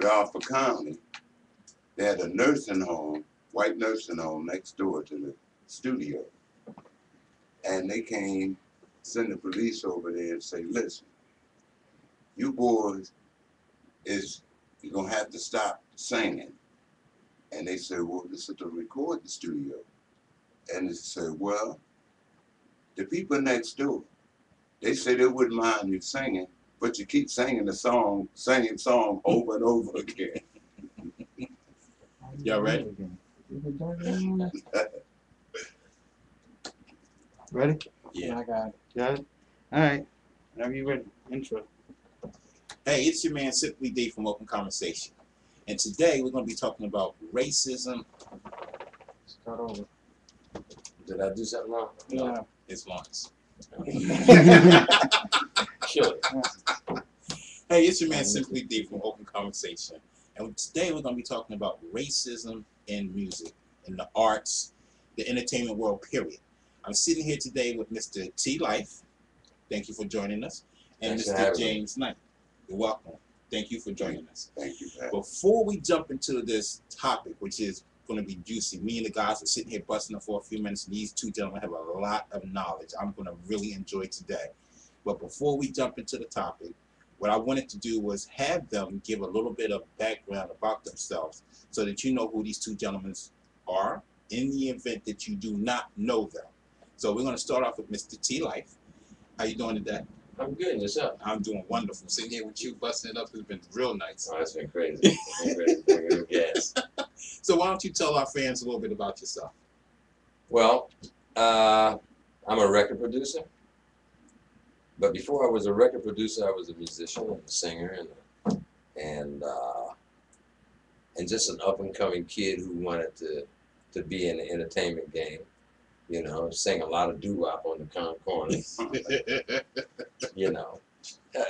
Alpha County, they had a nursing home, white nursing home next door to the studio. And they came, send the police over there and say, listen, you boys you're gonna have to stop singing. And they said, well, this is the recording studio. And they said, well, the people next door, they say they wouldn't mind you singing, but you keep singing the song, same song over and over again. Y'all ready? Ready? Yeah. I got it. Got it? All right. Whenever you ready. Intro. Hey, it's your man Simply D from Open Conversation. And today we're going to be talking about racism. Start over. Did I do something wrong? Yeah. It's Lawrence. Kill it. Hey, it's your man Simply D from Open Conversation. And today we're going to be talking about racism in music, in the arts, the entertainment world, period. I'm sitting here today with Mr. T. Life. Thank you for joining us. And Thanks for Mr. having James Knight. You're welcome. Thank you for joining us. Thank you, Pat. Before we jump into this topic, which is going to be juicy, me and the guys are sitting here busting up for a few minutes, and these two gentlemen have a lot of knowledge I'm going to really enjoy today. But before we jump into the topic, what I wanted to do was have them give a little bit of background about themselves so that you know who these two gentlemen are in the event that you do not know them. So we're going to start off with Mr. T. Life. How you doing today? I'm good. And yourself? I'm doing wonderful. Sitting here with you, busting it up has been real nice. Oh, it's been crazy. It's been crazy. Bringing new gas. So why don't you tell our fans a little bit about yourself? Well, I'm a record producer. But before I was a record producer, I was a musician and a singer and just an up and coming kid who wanted to be in the entertainment game. You know, sang a lot of doo-wop on the corners. You know,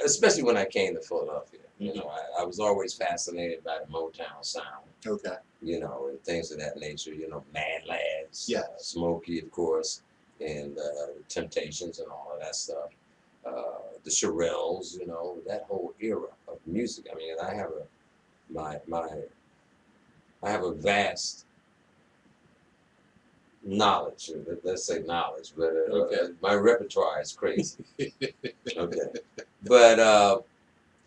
especially when I came to Philadelphia. You know, I was always fascinated by the Motown sound. Okay. You know, and things of that nature. You know, Mad Lads, Yeah. Smokey, of course, and Temptations and all of that stuff. The Shirelles, you know, that whole era of music. I mean, I have a vast knowledge, let's say knowledge, but Okay. my repertoire is crazy. Okay, but I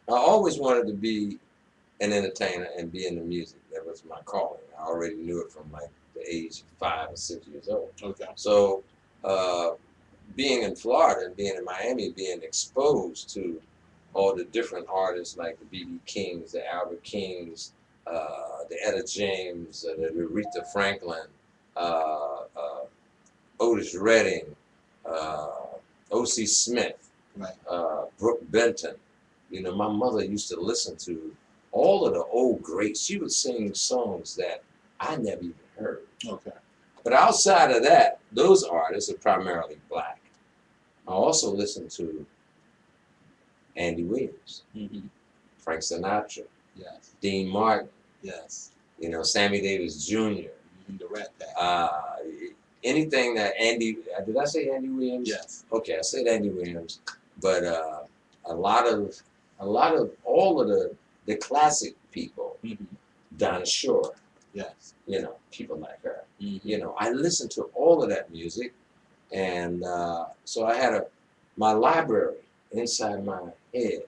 always wanted to be an entertainer and be in the music. That was my calling. I already knew it from like the age of 5 or 6 years old. Okay. So being in Florida and being in Miami, being exposed to all the different artists like the B.B. Kings, the Albert Kings, the Etta James, the Aretha Franklin, Otis Redding, O.C. Smith, Right. Brooke Benton. You know, my mother used to listen to all of the old greats. She would sing songs that I never even heard. Okay. But outside of that, those artists are primarily black. I also listened to Andy Williams, Frank Sinatra, Yes. Dean Martin, Yes. you know, Sammy Davis Jr., The Rat Pack. anything that Andy, did I say Andy Williams? Yes. Okay, I said Andy Williams, but a lot of all of the classic people, Donna Shore, Yes. you know, people like her. Mm-hmm. You know, I listened to all of that music, and so I had my library inside my head,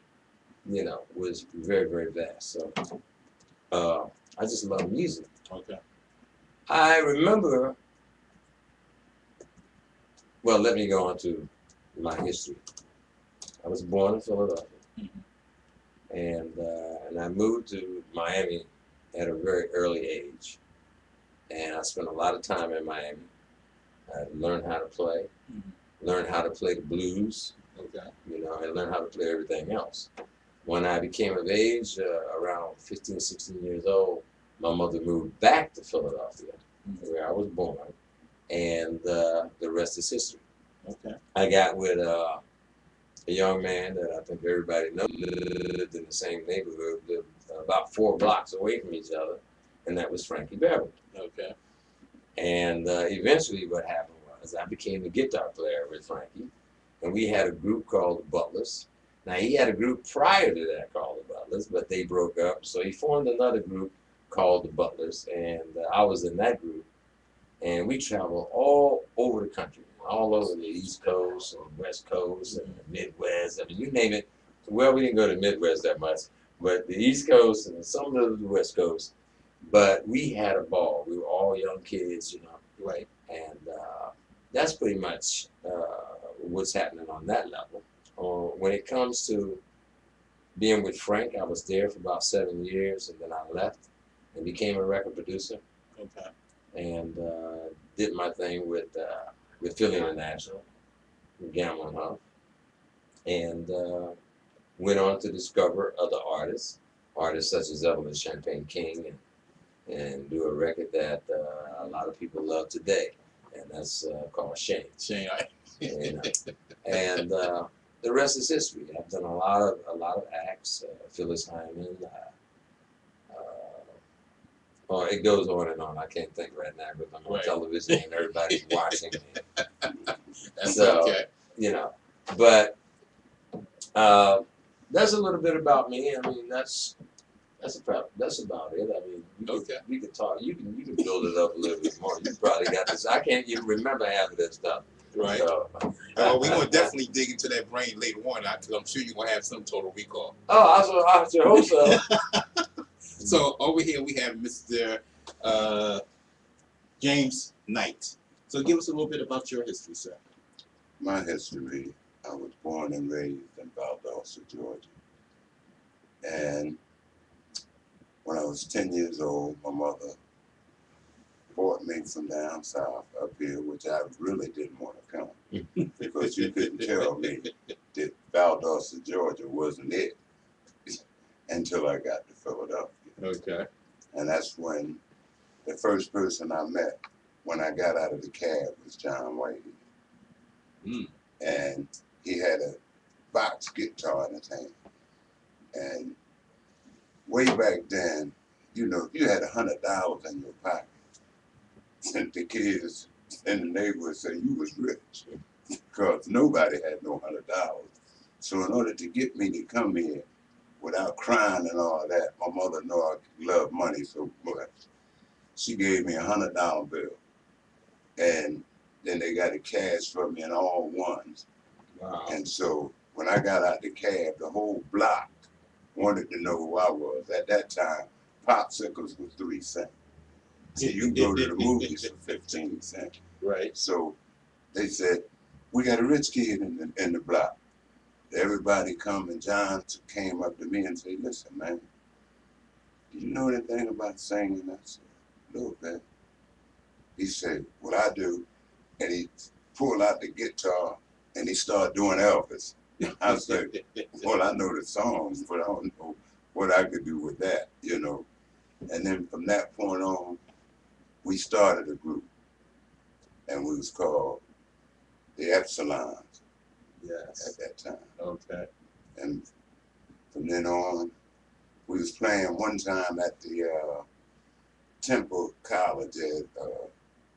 you know, was very, very vast. So I just love music. Okay. I remember, well, let me go on to my history. I was born in Philadelphia, and I moved to Miami at a very early age. And I spent a lot of time in Miami. I learned how to play, learned how to play the blues, Okay. you know, and learned how to play everything else. When I became of age, around 15, 16 years old, my mother moved back to Philadelphia, where I was born, and the rest is history. Okay. I got with a young man that I think everybody knows, lived in the same neighborhood, lived about 4 blocks away from each other, and that was Frankie Beverly. Okay. And eventually what happened was I became a guitar player with Frankie, and we had a group called the Butlers, Now he had a group prior to that called the Butlers, but they broke up. So he formed another group called the Butlers, and I was in that group. And we traveled all over the country, all over the East Coast and West Coast and the Midwest. I mean, you name it. Well, we didn't go to the Midwest that much, but the East Coast and some of the West Coast. But we had a ball. We were all young kids, you know. Right. And that's pretty much what's happening on that level. When it comes to being with Frank, I was there for about 7 years, and then I left and became a record producer. Okay. And did my thing with Philly International, Gambling Huff, and went on to discover other artists such as Evelyn Champagne King, and do a record that a lot of people love today, and that's called Shane. Shane, And the rest is history. I've done a lot of acts. Phyllis Hyman. Oh, it goes on and on. I can't think right now because I'm on television and everybody's watching me. That's so, okay. You know, but that's a little bit about me. I mean, that's about it. I mean, we could talk. You can build it up a little bit more. You probably got this. I can't even remember half of that stuff. Right. So, we're gonna definitely dig into that brain later on, because I'm sure you're gonna have some total recall. Oh, I sure hope so. So over here we have Mr. James Knight. So give us a little bit about your history, sir. My history, I was born and raised in Valdosta, Georgia. And when I was 10 years old, my mother brought me from down south up here, which I really didn't want to come because you couldn't tell me that Valdosta, Georgia wasn't it until I got to Philadelphia. Okay. And that's when the first person I met when I got out of the cab was John Whitey. Mm. And he had a box guitar in his hand. And way back then, you know, if you had $100 in your pocket, and the kids in the neighborhood say you was rich because nobody had no $100. So in order to get me to come here without crying and all that, my mother knew I loved money so much. She gave me a $100 bill, and then they got it cash for me in all ones. Wow. And so when I got out the cab, the whole block wanted to know who I was. At that time, popsicles was 3 cents. So you can go to the movies for 15 cents. Right. So they said, we got a rich kid in the block. Everybody come, and John came up to me and said, listen, man, do you know anything about singing? I said, a little bit. He said, what I do, and he pulled out the guitar and he started doing Elvis. I said, well, I know the songs, but I don't know what I could do with that, you know. And then from that point on, we started a group, and we was called the Epsilons. Yes. At that time. Okay. And from then on, we was playing one time at the Temple College at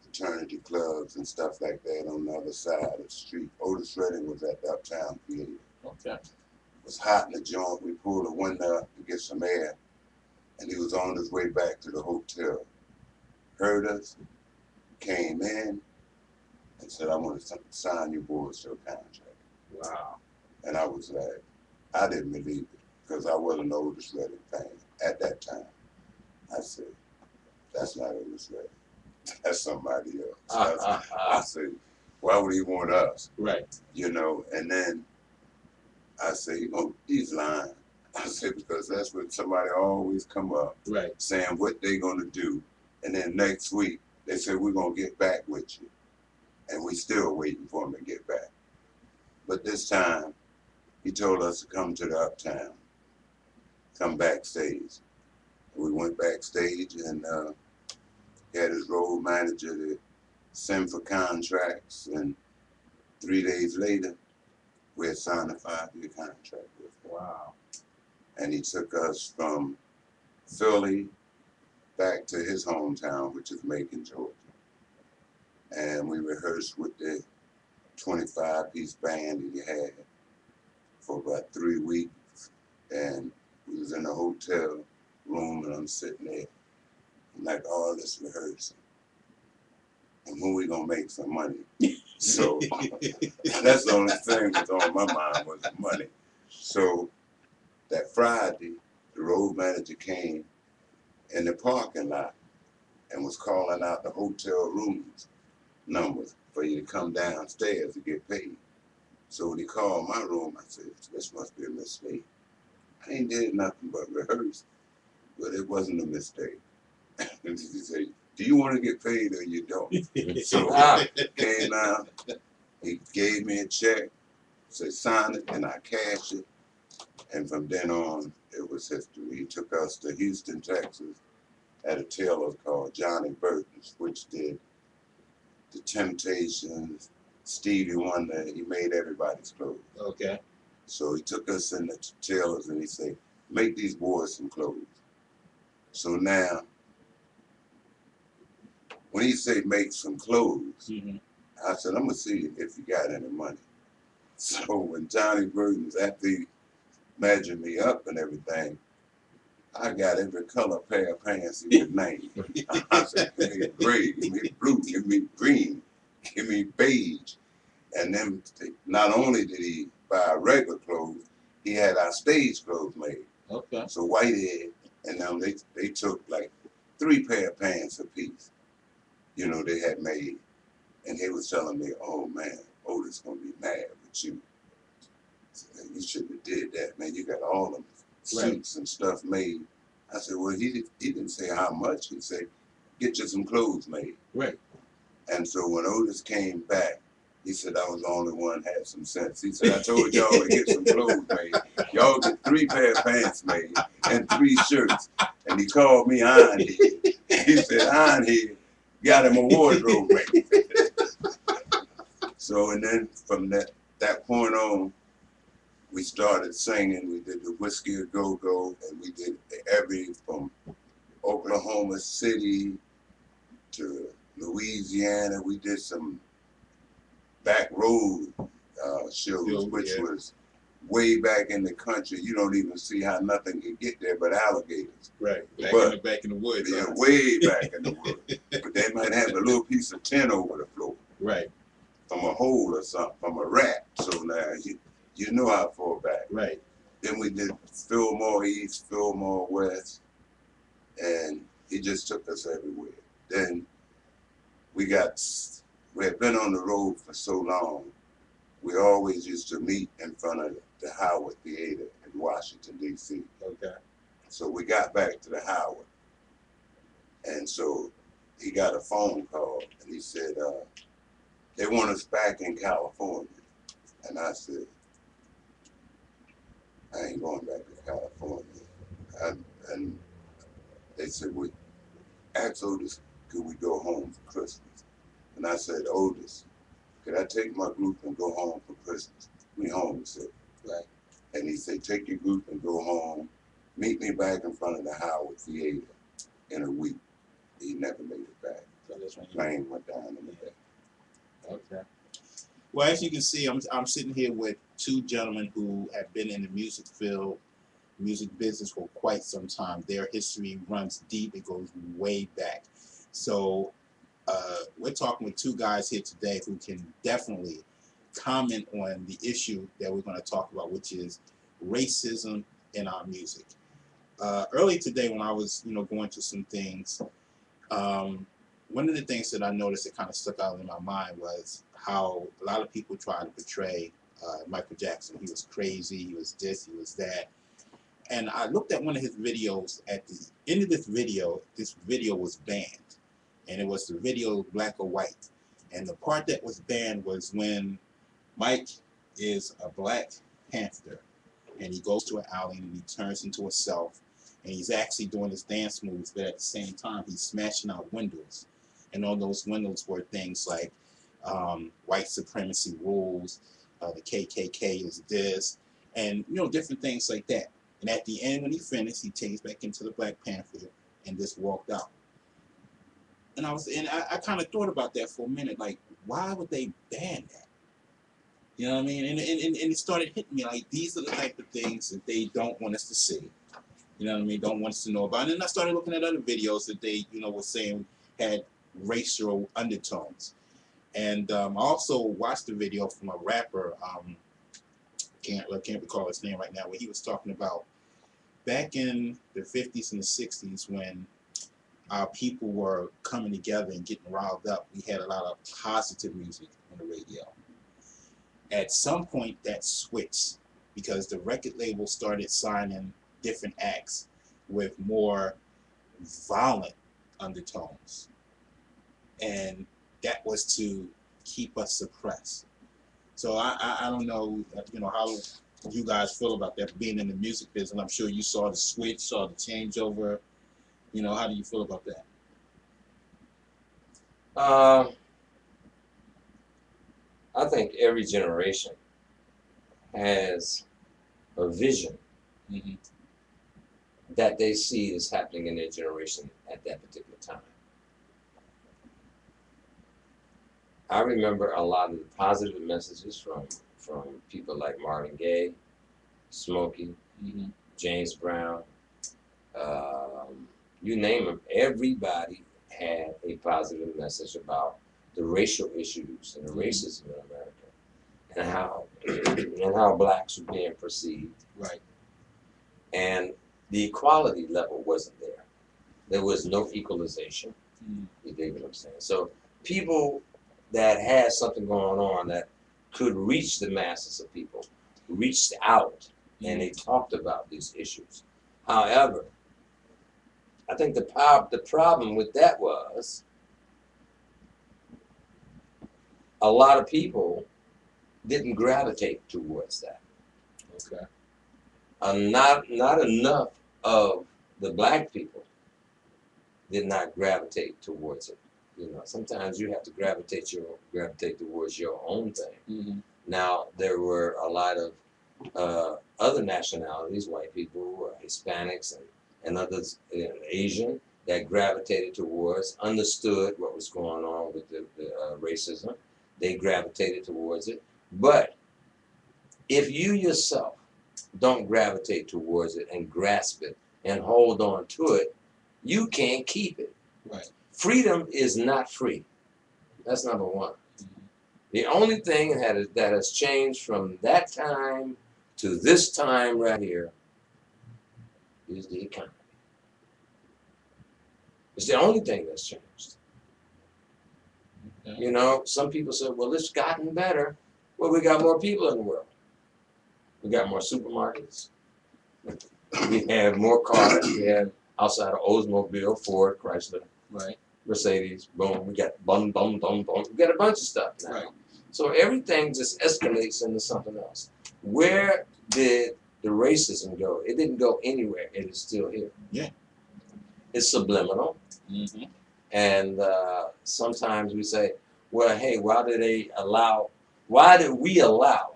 fraternity clubs and stuff like that on the other side of the street. Otis Redding was at the Uptown Theater. Okay. It was hot in the joint. We pulled a window up to get some air, and he was on his way back to the hotel. Heard us, came in, and said, I want to sign you boys to a contract. Wow. And I was like, I didn't believe it because I wasn't an Otis Redding fan at that time. I said, that's not Otis Redding. That's somebody else. I said, why would he want us? Right. You know, and then I said, he's lying. I said, because that's what somebody always come up right. saying what they gonna do. And then next week, they said, we're gonna get back with you. And we still waiting for him to get back. But this time, he told us to come to the Uptown, come backstage. We went backstage, and he had his road manager to send for contracts, and 3 days later, we had signed a 5-year contract with him. Wow. And he took us from Philly back to his hometown, which is Macon, Georgia. And we rehearsed with the 25-piece band that he had for about 3 weeks, and we was in a hotel room, and I'm sitting there, like all this rehearsing, and when we gonna make some money? So that's the only thing that's on my mind was the money. So that Friday, the road manager came in the parking lot and was calling out the hotel rooms numbers for you to come downstairs to get paid. So when he called my room, I said, this must be a mistake. I ain't did nothing but rehearse, but it wasn't a mistake. And he said, do you want to get paid or you don't? So came out, he gave me a check, said sign it, and I cashed it. And from then on, it was history. He took us to Houston, Texas, at a tailor called Johnny Burton's, which did The Temptations, Stevie Wonder. He made everybody's clothes. Okay. So he took us in the tailors and he said, make these boys some clothes. So now, when he said make some clothes, I said, I'm gonna see if you got any money. So when Johnny Burton's, after he measured me up and everything, I got every color pair of pants he could name. I said, give me gray, give me blue, give me green, give me beige. And then not only did he buy regular clothes, he had our stage clothes made. Okay. So Whitehead and them, they took like 3 pair of pants apiece, you know, they had made. And they was telling me, oh man, Otis gonna be mad with you. I said, you shouldn't have did that, man. You got all them suits and stuff made. I said, well, he didn't say how much. He said, get you some clothes made. Right. And so when Otis came back, he said, I was the only one had some sense. He said, I told y'all to get some clothes made. Y'all get 3 pair of pants made and 3 shirts. And he called me Ironhead. He said, Ironhead got him a wardrobe made. So, and then from that point on, we started singing. We did the Whiskey a Go-Go, and we did from Oklahoma City to Louisiana. We did some back road shows, which was way back in the country. You don't even see how nothing can get there but alligators. Right. Back in the woods. Yeah, way back in the woods. But they might have a little piece of tin over the floor. Right. From a hole or something, from a rat. So now you know how far back. Right. Then we did Fillmore East, Fillmore West, and he just took us everywhere. Then we had been on the road for so long, we always used to meet in front of the Howard Theater in Washington, D.C. Okay. So we got back to the Howard, and so he got a phone call, and he said, they want us back in California. And I said, I ain't going back to California. And they said, we asked Otis, could we go home for Christmas? And I said, Otis, could I take my group and go home for Christmas? We home, he said. Right. And he said, take your group and go home. Meet me back in front of the Howard Theater in a week. He never made it back. So that's when The plane went down in the day. Okay. Well, as you can see, I'm sitting here with 2 gentlemen who have been in the music field, music business for quite some time. Their history runs deep. It goes way back. So we're talking with 2 guys here today who can definitely comment on the issue that we're going to talk about, which is racism in our music. Early today, when I was, going through some things, one of the things that I noticed that kind of stuck out in my mind was how a lot of people try to portray Michael Jackson. He was crazy, he was this, he was that. And I looked at one of his videos. At the end of this video was banned. And it was the video black or white. And the part that was banned was when Mike is a Black Panther and he goes to an alley and he turns into a self and he's actually doing his dance moves, but at the same time he's smashing out windows. And on those windows were things like white supremacy rules, the KKK is this, and different things like that. And at the end, when he finished, he changed back into the Black Panther and just walked out. And I kind of thought about that for a minute, like, why would they ban that? You know what I mean? And it started hitting me like these are the type of things that they don't want us to see. You know what I mean? Don't want us to know about. And then I started looking at other videos that they, were saying had racial undertones. And I also watched a video from a rapper, can't recall his name right now, where he was talking about back in the 50s and the 60s when our people were coming together and getting riled up. We had a lot of positive music on the radio. At some point, that switched because the record label started signing different acts with more violent undertones, and that was to keep us suppressed. So I don't know, how you guys feel about that, being in the music business. I'm sure you saw the switch, saw the changeover. How do you feel about that? I think every generation has a vision that they see is happening in their generation at that particular time. I remember a lot of the positive messages from people like Marvin Gaye, Smokey, James Brown, you name them. Everybody had a positive message about the racial issues and the racism in America, and how blacks were being perceived. Right. And the equality level wasn't there. There was no equalization. You dig what I'm saying? So people that had something going on that could reach the masses of people reached out and they talked about these issues. However, I think the problem with that was a lot of people didn't gravitate towards that. Okay. Not enough of the black people did not gravitate towards it. Sometimes you have to gravitate towards your own thing. Now there were a lot of other nationalities, white people, Hispanics, and others, Asian, that gravitated towards, understood what was going on with the racism. They gravitated towards it. But if you yourself don't gravitate towards it and grasp it and hold on to it, you can't keep it. Right. Freedom is not free. That's number one. The only thing that has changed from that time to this time right here is the economy. It's the only thing that's changed. Okay. Some people say, well, it's gotten better. Well, we got more people in the world. We got more supermarkets. We have more cars. We have outside of Oldsmobile, Ford, Chrysler, right, Mercedes, boom. We got boom. We got a bunch of stuff now. right. So everything just escalates into something else. Where did the racism go? It didn't go anywhere. It is still here. Yeah. It's subliminal. And sometimes we say, well, hey, why did we allow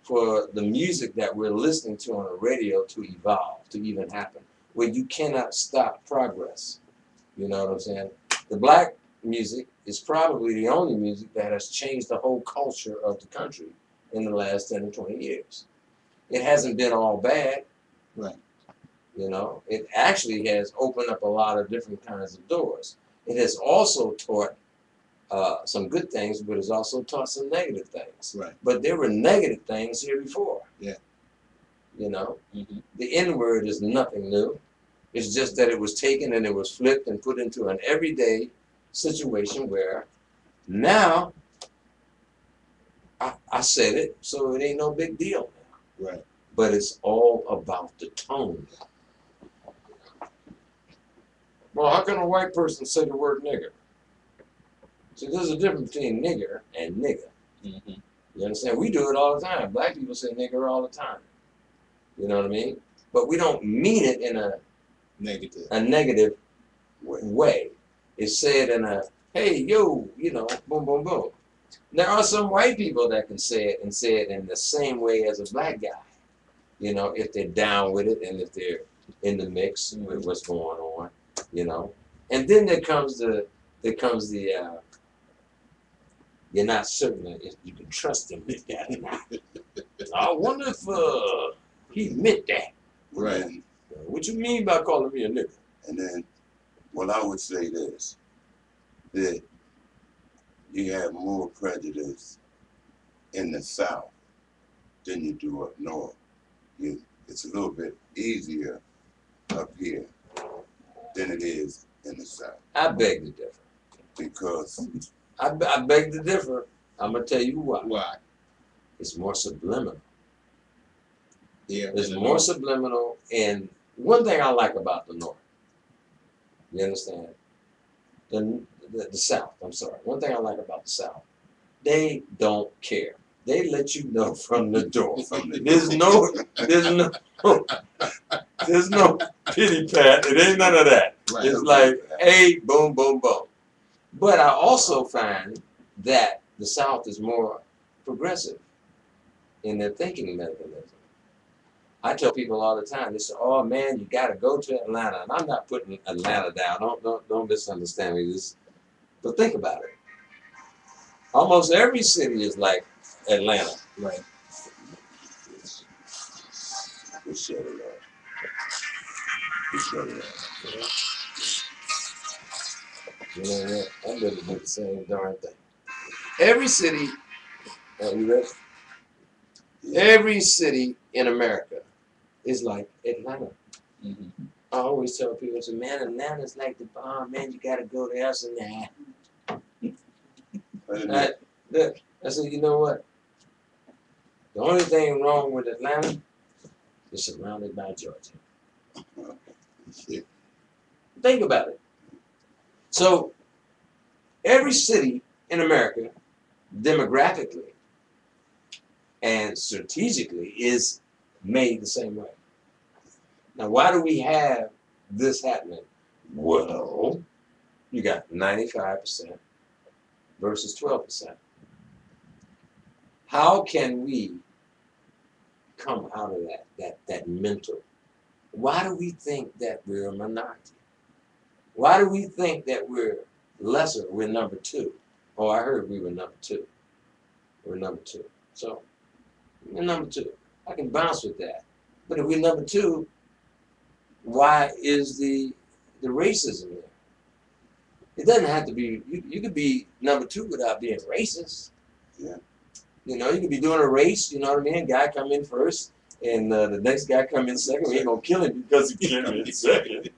for the music that we're listening to on the radio to evolve, to even happen? Well, you cannot stop progress. You know what I'm saying? The black music is probably the only music that has changed the whole culture of the country in the last 10 or 20 years. It hasn't been all bad. Right. It actually has opened up a lot of different kinds of doors. It has also taught some good things, but it's also taught some negative things. Right. But there were negative things here before. Yeah. The N-word is nothing new. It's just that it was taken and it was flipped and put into an everyday situation where now I said it, so it ain't no big deal now. Right. But it's all about the tone. Well, how can a white person say the word nigger? See, there's a difference between nigger and nigga. You understand? We do it all the time. Black people say nigger all the time. You know what I mean? But we don't mean it in a negative way. It's said in a, hey, yo, boom, boom, boom. There are some white people that can say it and say it in the same way as a black guy. If they're down with it and if they're in the mix with what's going on, And then there comes the you're not certain if you can trust him with that or not. I wonder if he meant that. Well, Right. What you mean by calling me a nigga? And then, well, I would say this, that you have more prejudice in the South than you do up north. It's a little bit easier up here than it is in the South. I beg to differ. Because, I beg to differ. I'm going to tell you why. Why? It's more subliminal. Yeah. It's more subliminal. And one thing I like about the North, you understand? The South, I'm sorry. One thing I like about the South, they don't care. They let you know from the door. There's no pity pat. It ain't none of that. Right. It's like, hey, boom, boom, boom. But I also find that the South is more progressive in their thinking mechanism. I tell people all the time, they say, oh man, you gotta go to Atlanta. And I'm not putting Atlanta down. Don't misunderstand me. But think about it. Almost every city is like Atlanta. Right. we shut it off. We shut it off. You know what? I'm ready to do the same darn thing. Every city, are you ready? Every city in America is like Atlanta. Mm-hmm. I always tell people, I say, man, Atlanta's like the bomb, man, you gotta go there. I said, nah. I said, you know what? The only thing wrong with Atlanta is surrounded by Georgia. Think about it. So, every city in America, demographically and strategically, is made the same way. Now, why do we have this happening? Well, you got 95% versus 12%. How can we come out of that mental? Why do we think that we're a minority? Why do we think that we're lesser? We're number 2. Oh, I heard we were number 2. We're number 2. So, we're number 2. I can bounce with that. But if we're number 2, why is the racism there? It doesn't have to be, you could be number 2 without being racist. Yeah. You know, you could be doing a race, you know what I mean? Guy come in first, and the next guy come in second. We ain't gonna kill him because he came in second.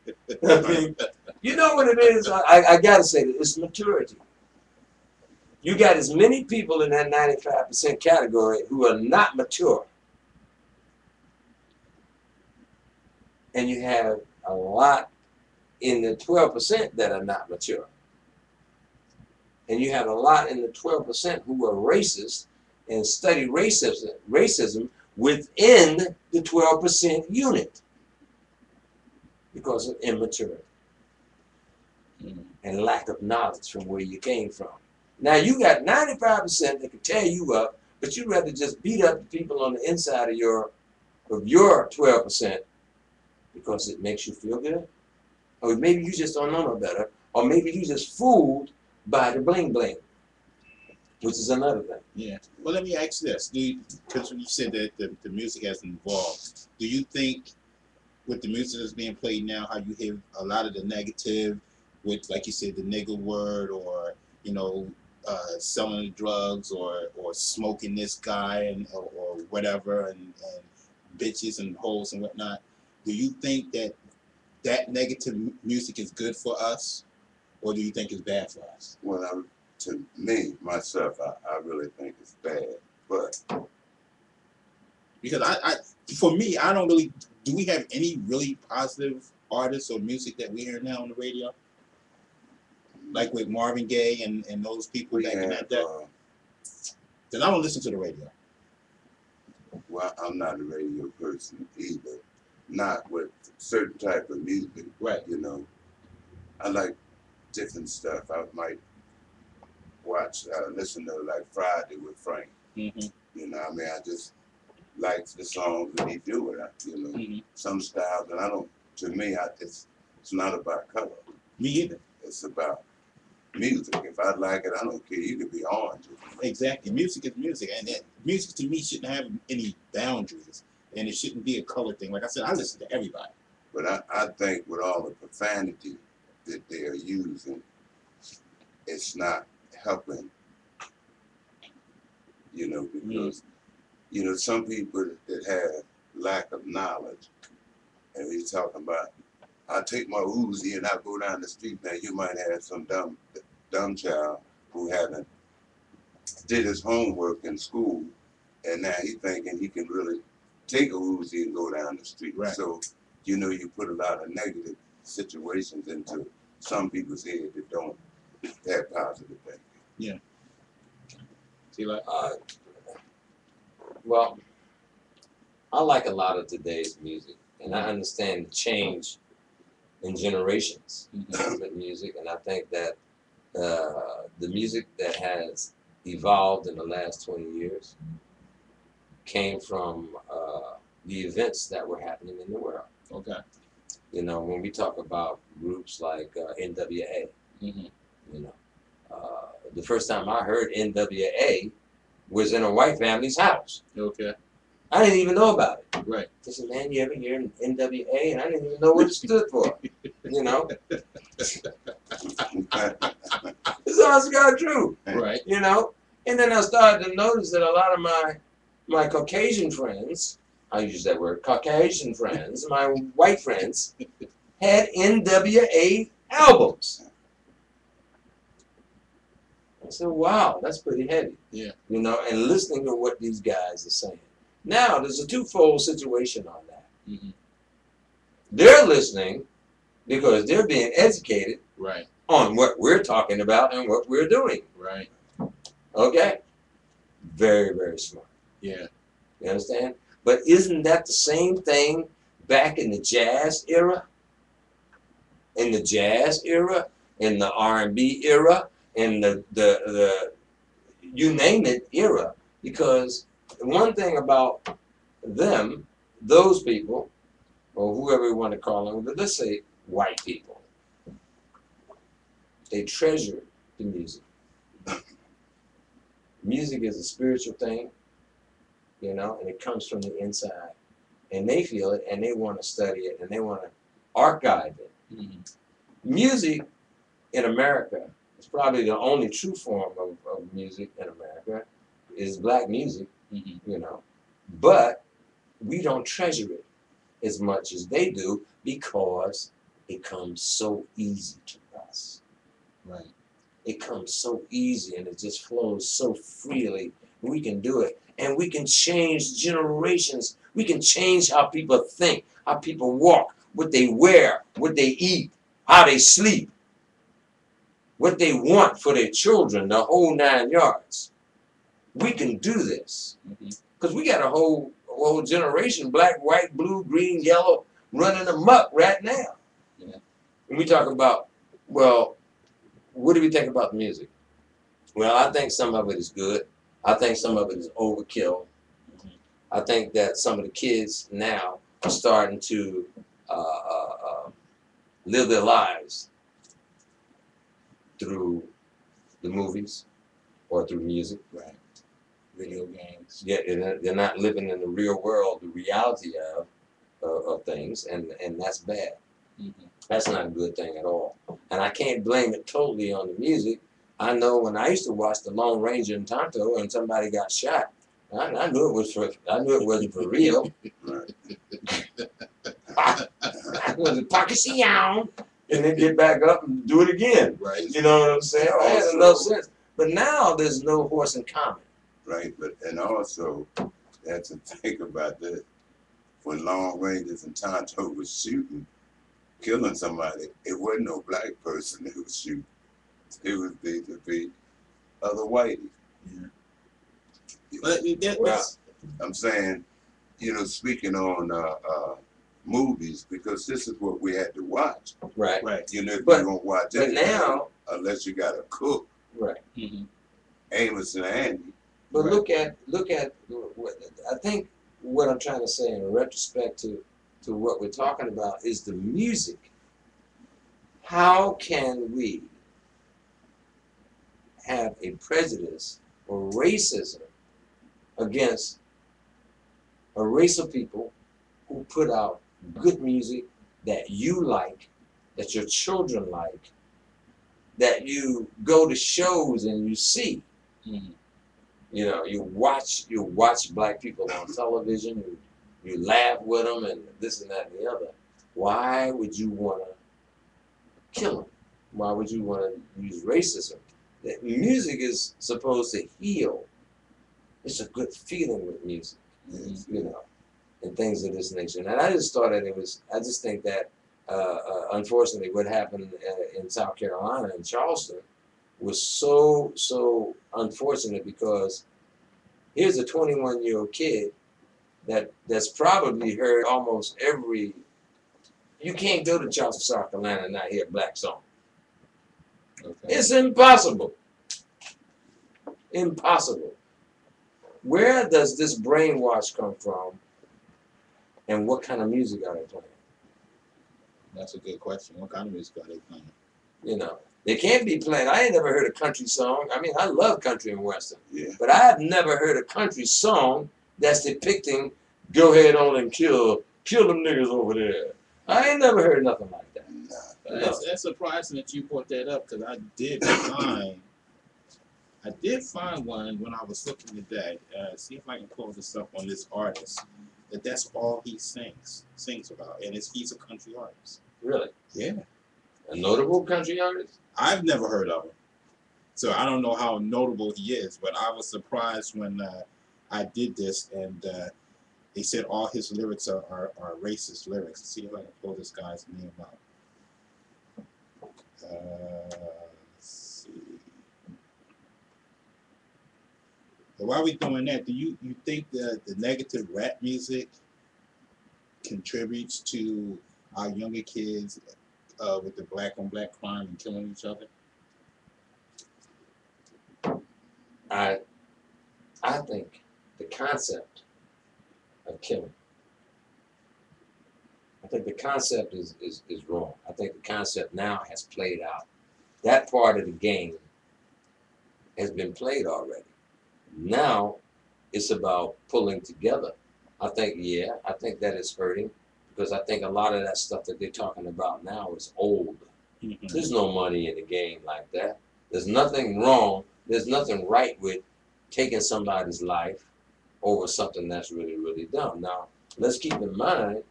I mean, you know what it is? I gotta say that it's maturity. You got as many people in that 95% category who are not mature. And you have a lot in the 12% that are not mature. And you have a lot in the 12% who are racist and study racism within the 12% unit because of immaturity and lack of knowledge from where you came from. Now you got 95% that can tear you up, but you'd rather just beat up the people on the inside of your 12% because it makes you feel good. Or maybe you just don't know no better, or maybe you just fooled by the bling bling, which is another thing. Yeah. Well, let me ask this: because when you said that the music has evolved, do you think with the music that's being played now, how you hear a lot of the negative, with like you said, the nigger word, or you know, selling drugs, or smoking this guy, and or whatever, and bitches and hoes and whatnot? Do you think that negative music is good for us, or do you think it's bad for us? Well, to me, myself, I really think it's bad. But Because for me, I don't really. Do we have any really positive artists or music that we hear now on the radio? Like with Marvin Gaye and those people back in that day? Because I don't listen to the radio. Well, I'm not a radio person either. Not with certain type of music. Right. You know, I like different stuff. I might listen to like Friday with Frank. Mm-hmm. You know, I mean, I just like the songs that he do it. You know, Mm-hmm. some styles, and I don't. To me, it's not about color. Me either. It's about music. If I like it, I don't care. You could be orange. Exactly. Music is music, and music to me shouldn't have any boundaries, and it shouldn't be a color thing. Like I said, I listen to everybody. But I think with all the profanity that they are using, it's not helping. You know, because you know some people that have lack of knowledge, and we're talking about, I take my Uzi and I go down the street. Now you might have some dumb child who haven't did his homework in school, and now he thinking he can really take a Uzi and go down the street. Right. So, you know, you put a lot of negative situations into some people's head that don't have positive things. See, like, Well, I like a lot of today's music, and I understand the change in generations with music, and I think that the music that has evolved in the last 20 years came from the events that were happening in the world. okay. You know, when we talk about groups like NWA, Mm-hmm. you know, the first time I heard NWA was in a white family's house. Okay. I didn't even know about it. Right. I said, man, you ever hear NWA? And I didn't even know what it stood for. You know? It's honest to God true. Right. You know? And then I started to notice that a lot of my Caucasian friends, I use that word, Caucasian friends, my white friends, had NWA albums. I said, wow, that's pretty heavy. Yeah. You know, and listening to what these guys are saying. Now, there's a twofold situation on that. Mm-hmm. They're listening because they're being educated Right. on what we're talking about and what we're doing. Right. Okay? Very, very smart. Yeah. You understand? But isn't that the same thing back in the jazz era? In the jazz era, in the R&B era, in the you name it era. Because one thing about them, those people, or whoever you want to call them, but let's say white people, they treasure the music. Music is a spiritual thing, you know, and it comes from the inside. And they feel it, and they want to study it, and they want to archive it. Mm-hmm. Music in America is probably the only true form of music in America is black music, you know. But we don't treasure it as much as they do because it comes so easy to us. Right. It comes so easy and it just flows so freely. We can do it. And we can change generations. We can change how people think, how people walk, what they wear, what they eat, how they sleep, what they want for their children, the whole 9 yards. We can do this. Because we got a whole generation, black, white, blue, green, yellow, running amok right now. Yeah. And we talk about, well, what do we think about the music? Well, I think some of it is good. I think some of it is overkill. I think that some of the kids now are starting to live their lives through the movies or through music. Right. Video games. Yeah, they're not living in the real world, the reality of things, and that's bad. That's not a good thing at all. And I can't blame it totally on the music. I know when I used to watch The Lone Ranger and Tonto and somebody got shot, I knew it wasn't for real. I wasn't pocket down and then get back up and do it again. Right. You know what I'm saying? It has no sense. But now there's no horse in common. Right, but and also you have to think about this. When Lone Rangers and Tonto was shooting, killing somebody, it wasn't no black person who was shooting. It was the other whitey. Yeah. But that's I'm saying, you know, speaking on movies, because this is what we had to watch. Right. right. You know, if But- you don't watch But it, now, unless you got a cook, right. Amos and Andy. But Right. look at. I think what I'm trying to say in retrospect to what we're talking about is the music. How can we have a prejudice or racism against a race of people who put out good music that you like, that your children like, that you go to shows and you see. Mhm. You know, you watch black people on television, you laugh with them and this and that and the other. Why would you want to kill them? Why would you want to use racism? That music is supposed to heal. It's a good feeling with music, you know, and things of this nature. And I just thought that I just think that, unfortunately, what happened in South Carolina, in Charleston, was so unfortunate, because here's a 21-year-old kid that's probably heard almost every. You can't go to Charleston, South Carolina, and not hear a black song. Okay. It's impossible. Impossible. Where does this brainwash come from, and what kind of music are they playing? That's a good question. What kind of music are they playing? You know, they can't be playing. I ain't never heard a country song. I mean, I love country and western, Yeah. but I have never heard a country song that's depicting go ahead on and kill them niggas over there. I ain't never heard nothing like that. Nah. That's surprising that you brought that up, because I did find one when I was looking today. See if I can pull this up on this artist. That's all he sings about, and he's a country artist. Really? Yeah. A notable country artist? I've never heard of him, so I don't know how notable he is. But I was surprised when I did this, and they said all his lyrics are racist lyrics. Let's see if I can pull this guy's name out. Let's see. But while we're doing that, do you think that the negative rap music contributes to our younger kids with the black on black crime and killing each other? I think the concept of killing, I think the concept is wrong. I think the concept now has played out. That part of the game has been played already. Now it's about pulling together. I think that is hurting, because I think a lot of that stuff that they're talking about now is old. Mm-hmm. There's no money in the game like that. There's nothing wrong. There's nothing right with taking somebody's life over something that's really, really dumb. Now, let's keep in mind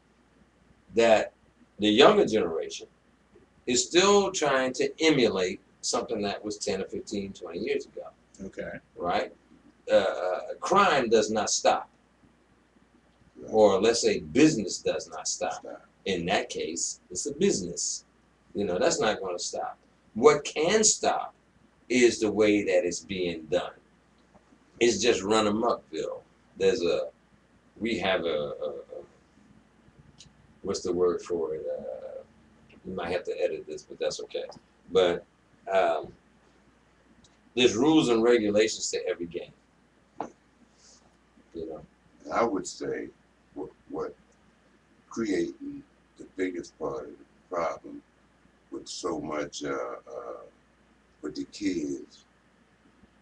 that the younger generation is still trying to emulate something that was 10 or 15, 20 years ago. Okay. Right? Crime does not stop. Or let's say business does not stop. In that case, it's a business. You know, that's not going to stop. What can stop is the way that it's being done. It's just run amok, Bill. We have what's the word for it? You might have to edit this, but that's okay. But there's rules and regulations to every game. You know. I would say what creating the biggest part of the problem with so much with the kids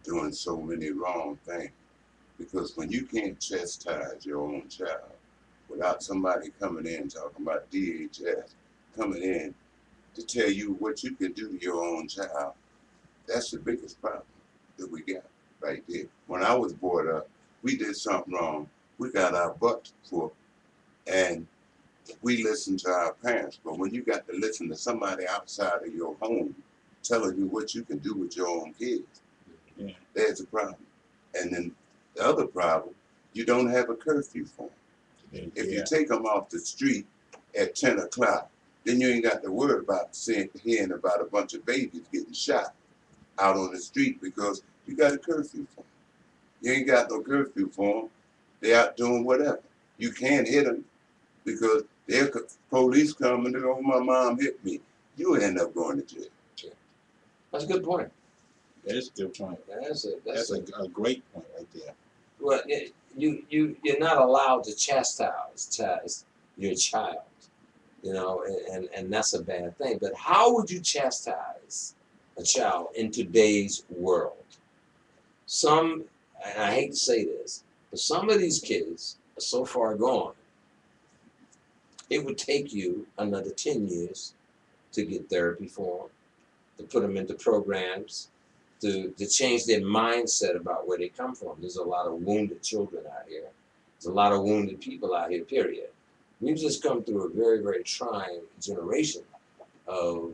doing so many wrong things, because when you can't chastise your own child without somebody coming in talking about DHS coming in to tell you what you can do to your own child, that's the biggest problem that we got right there. When I was brought up, we did something wrong, we got our butts whooped, and we listened to our parents. But when you got to listen to somebody outside of your home telling you what you can do with your own kids, there's a problem. And then the other problem, you don't have a curfew for them. If you take them off the street at 10 o'clock, then you ain't got to worry about hearing about a bunch of babies getting shot out on the street, because you got a curfew for them. You ain't got no curfew for them. They out doing whatever. You can't hit them because their police come and they go, my mom hit me. You end up going to jail. That's a good point. That is a good point. That's a great point right there. Well, you're not allowed to chastise your child, you know, and that's a bad thing. But how would you chastise a child in today's world. Some, and I hate to say this, but some of these kids are so far gone, it would take you another 10 years to get therapy for them, to put them into programs, to change their mindset about where they come from. There's a lot of wounded children out here. There's a lot of wounded people out here, period. We've just come through a very, very trying generation of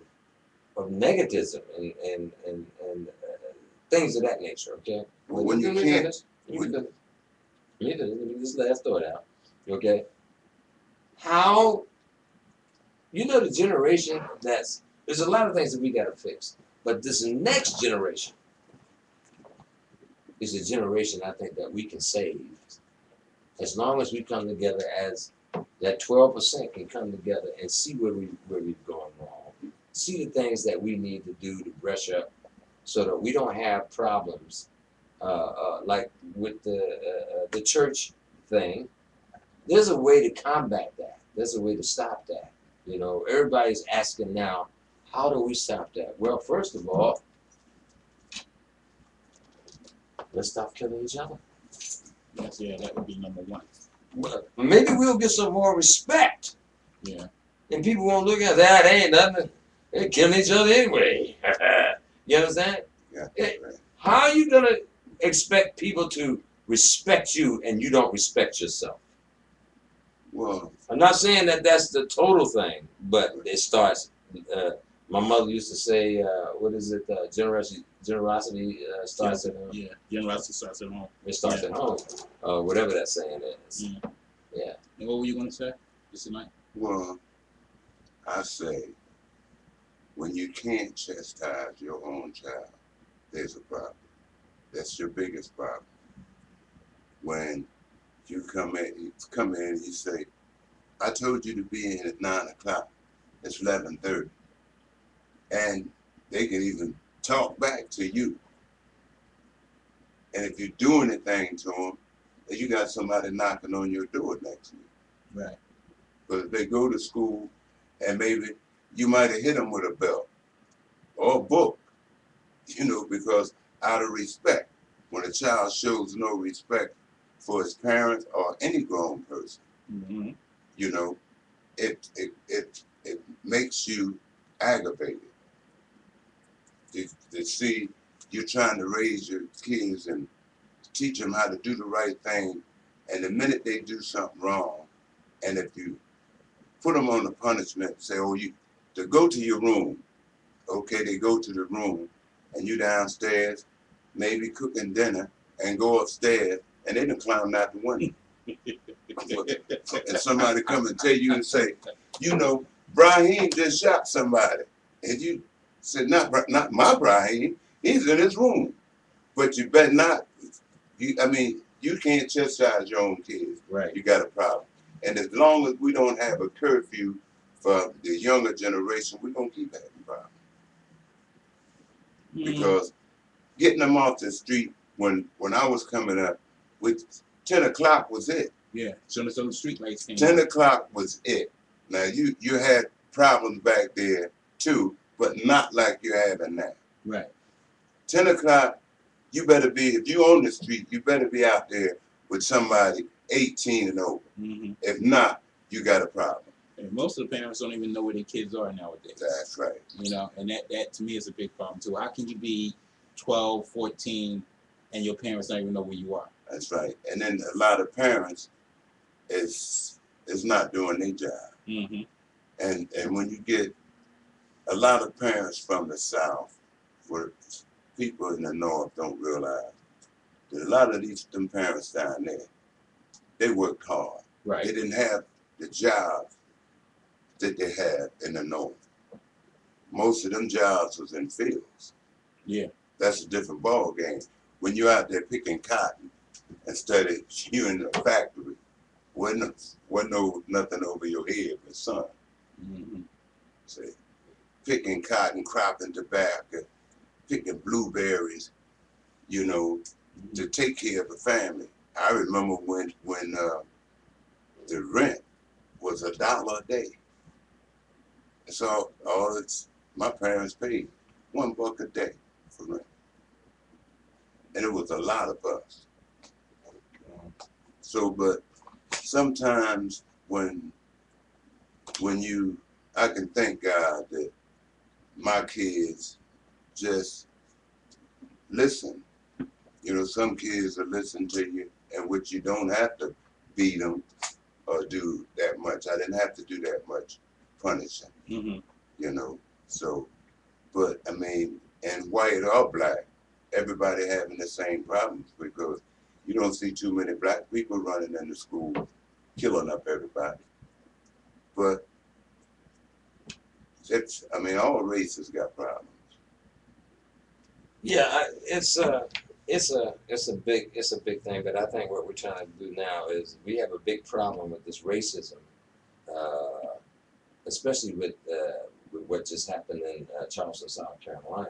negativism and things of that nature, okay? Well, when you Let me can't, finish. Let me just last thought out, okay? How, you know, the generation there's a lot of things that we got to fix, but this next generation is a generation I think that we can save as long as we come together as that 12% can come together and see where we've gone wrong, see the things that we need to do to brush up so that we don't have problems like with the church thing. There's a way to combat that. There's a way to stop that. You know, everybody's asking now, how do we stop that? Well, first of all, let's stop killing each other. Yes, yeah, that would be number one. Well, maybe we'll get some more respect. Yeah. And people won't look at that. Ain't nothing. They're killing each other anyway. You understand? yeah, right. How are you going to expect people to respect you and you don't respect yourself? Well, I'm not saying that that's the total thing, but it starts. My mother used to say, "What is it? Generosity starts at home." Yeah, generosity starts at home. It starts at home, whatever that saying is. Yeah. Yeah. And what were you going to say, Mr. Knight? well, I say, when you can't chastise your own child, there's a problem. That's your biggest problem. When you come in, you say, I told you to be in at 9 o'clock. It's 11:30. And they can even talk back to you. And if you do anything to them, then you got somebody knocking on your door next week. Right. But if they go to school and maybe you might have hit them with a belt or a book, you know, because out of respect, when a child shows no respect for his parents or any grown person, Mm-hmm. you know, it makes you aggravated to see you're trying to raise your kids and teach them how to do the right thing, and the minute they do something wrong, and if you put them on the punishment, say, oh, you to go to your room, okay, they go to the room, and you downstairs, maybe cooking dinner, and go upstairs, and they done climbed out the window. And somebody come and tell you and say, you know, Brahim just shot somebody. And you said, not my Brahim, he's in his room. But you better not, you can't chastise your own kids. Right. You got a problem. And as long as we don't have a curfew for the younger generation, we're going to keep having problems. Mm-hmm. Because getting them off the street when I was coming up, with 10 o'clock was it. Yeah, so the street lights came 10 on. o'clock was it. Now you had problems back there too, but not like you're having now. Right. 10 o'clock, you better be, if you on the street, you better be out there with somebody 18 and over. Mm-hmm. If not, you got a problem. And most of the parents don't even know where their kids are nowadays. That's right. You know, and that to me is a big problem too. How can you be 12, 14, and your parents don't even know where you are? That's right. And then a lot of parents is not doing their job. Mm-hmm. And when you get a lot of parents from the South, where people in the North don't realize that a lot of them parents down there, they worked hard. Right. They didn't have the jobs that they had in the North. Most of them jobs was in fields. Yeah. That's a different ball game. When you're out there picking cotton instead of you in the factory, wasn't nothing over your head but sun. Mm-hmm. See, picking cotton, cropping tobacco, picking blueberries, you know, to take care of the family. I remember when the rent was $1 a day. That's all my parents paid. $1 a day for rent. And it was a lot of us. So, but sometimes when I can thank God that my kids just listen. You know, some kids will listen to you, and which you don't have to beat them or do that much. I didn't have to do that much punishing, Mm-hmm. you know. So, but I mean, and white or black, everybody having the same problems because you don't see too many black people running into school, killing up everybody. But it's, I mean, all races got problems. Yeah, it's a big thing. But I think what we're trying to do now is we have a big problem with this racism, especially with what just happened in Charleston, South Carolina.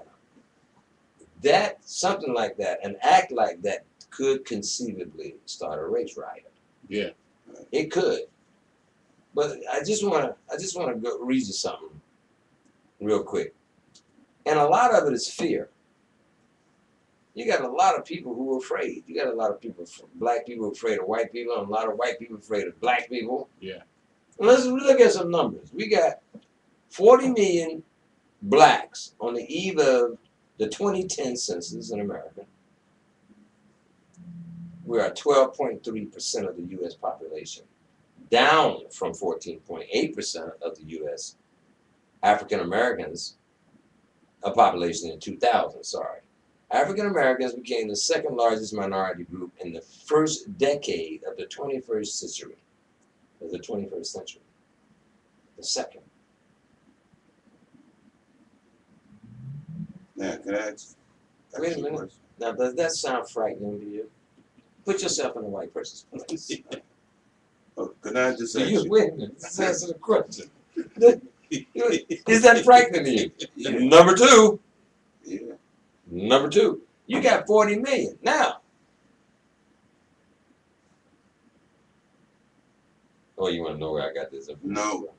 That something like that, an act like that, could conceivably start a race riot. Yeah. It could. But I just want to go read you something real quick. And a lot of it is fear. You got a lot of people who are afraid. You got a lot of people, black people afraid of white people, and a lot of white people afraid of black people. Yeah. And let's look at some numbers. We got 40 million blacks on the eve of the 2010 census in America. We are 12.3% of the U.S. population, down from 14.8% of the U.S. African Americans, a population in 2000, sorry. African Americans became the second largest minority group in the first decade of the 21st century. Of the 21st century. The second. Now, can I ask Wait a you minute. question? Now, does that sound frightening to you? Put yourself in a white person's place. Oh, can I just So ask you you? wait a minute. Just answer the question. Is that frightening to you? Yeah. Number two. Yeah. Number two. You got 40 million. Now. Oh, you want to know where I got this information? No.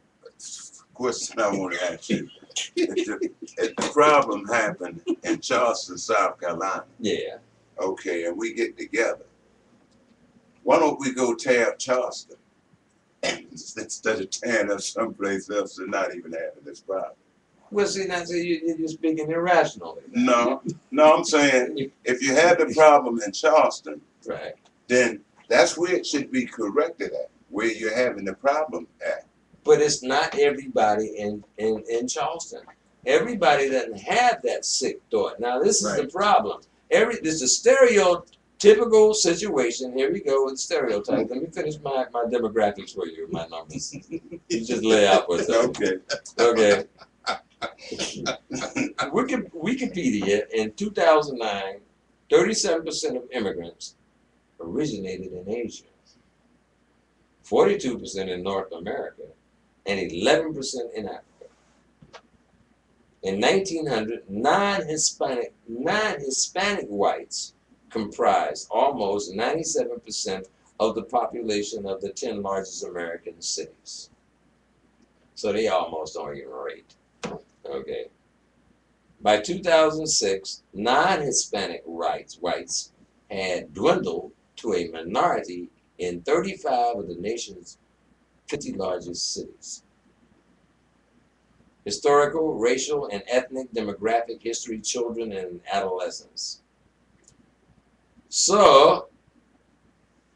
Question I want to ask you. If the problem happened in Charleston, South Carolina, Yeah. okay, and we get together, why don't we go tear up Charleston instead of tearing up someplace else and not even having this problem? Well, see, now you're speaking irrationally. No, I'm saying if you have the problem in Charleston, Right. then that's where it should be corrected at, where you're having the problem at. But it's not everybody in Charleston. Everybody doesn't have that sick thought. Now, this is the problem. This is a stereotypical situation. Here we go with stereotypes. Let me finish my demographics for you, my numbers. You just lay out for a second. Okay. Okay. Wikipedia in 2009, 37% of immigrants originated in Asia, 42% in North America, and 11% in Africa. In 1900, non-Hispanic whites comprised almost 97% of the population of the 10 largest American cities. So they almost don't even rate. Okay. By 2006, non-Hispanic whites had dwindled to a minority in 35 of the nation's 50 largest cities. Historical, racial, and ethnic demographic history, children and adolescents. So,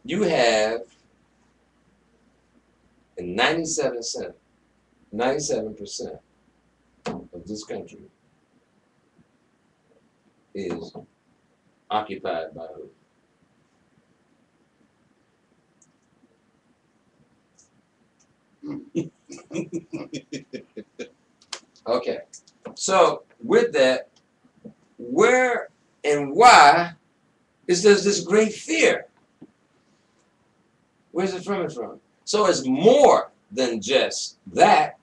you have 97% of this country is occupied by who? Okay, so with that, where and why is there this great fear? Where's it from? So it's more than just that.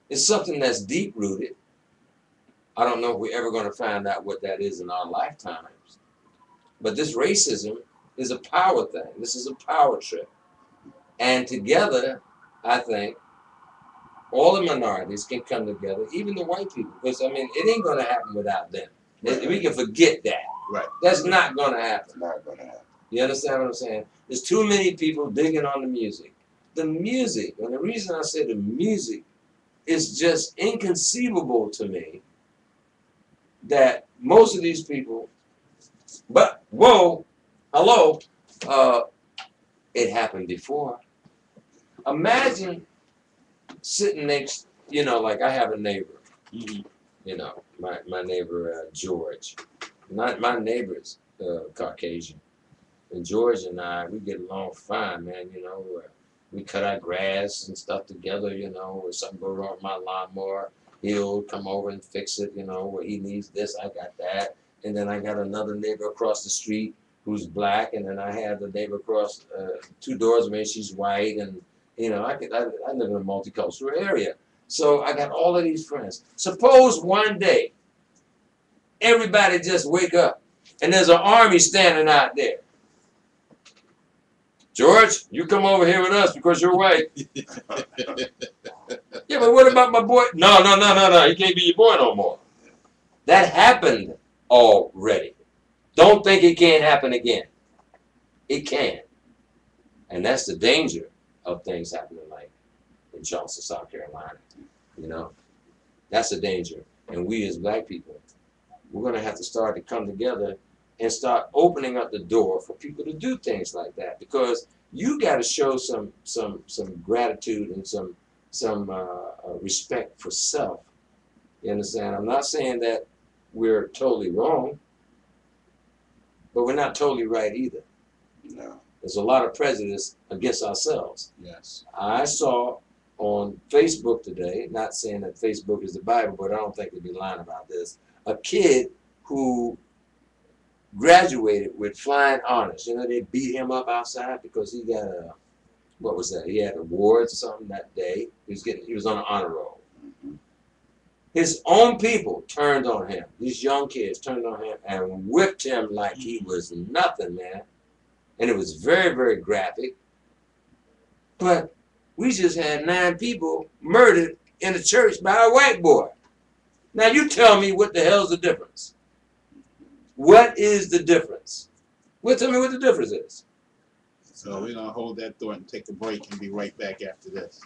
It's something that's deep rooted. I don't know if we're ever going to find out what that is in our lifetimes. But this racism is a power thing. This is a power trip. And together, I think, all the minorities can come together, even the white people. Because, I mean, it ain't going to happen without them. Right. We can forget that. Right. That's not going to It's happen. not gonna happen. You understand what I'm saying? There's too many people digging on the music. The music, and the reason I say the music is just inconceivable to me that most of these people, but, whoa, hello, it happened before. Imagine sitting next, you know, like I have a neighbor, Mhm. you know, my neighbor George. Not my neighbor's Caucasian. And George and I, we get along fine, man, you know. We cut our grass and stuff together, you know. If something goes wrong with my lawnmower, he'll come over and fix it, you know. Where he needs this, I got that. And then I got another neighbor across the street who's black, and then I have the neighbor across 2 doors from me, she's white, and you know, I live in a multicultural area. So I got all of these friends. Suppose one day everybody just wake up and there's an army standing out there. George, you come over here with us because you're white. Yeah, but what about my boy? No. He can't be your boy no more. That happened already. Don't think it can't happen again. It can. And that's the danger of things happening like in Charleston, South Carolina. You know? That's the danger. And we as black people, we're going to have to start to come together and start opening up the door for people to do things like that, because you got to show some gratitude and some respect for self. You understand? I'm not saying that we're totally wrong, but we're not totally right either. No. There's a lot of prejudice against ourselves. Yes. I saw on Facebook today, not saying that Facebook is the Bible, but I don't think they'd be lying about this, a kid who graduated with flying honors. You know, they beat him up outside because he got a, what was that? He had awards or something that day. He was on an honor roll. Mhm. His own people turned on him. These young kids turned on him and whipped him like he was nothing, man. And it was very, very graphic. But we just had 9 people murdered in a church by a white boy. Now you tell me what the hell's the difference? What is the difference? Well, tell me what the difference is. So we're going to hold that thought and take a break and be right back after this.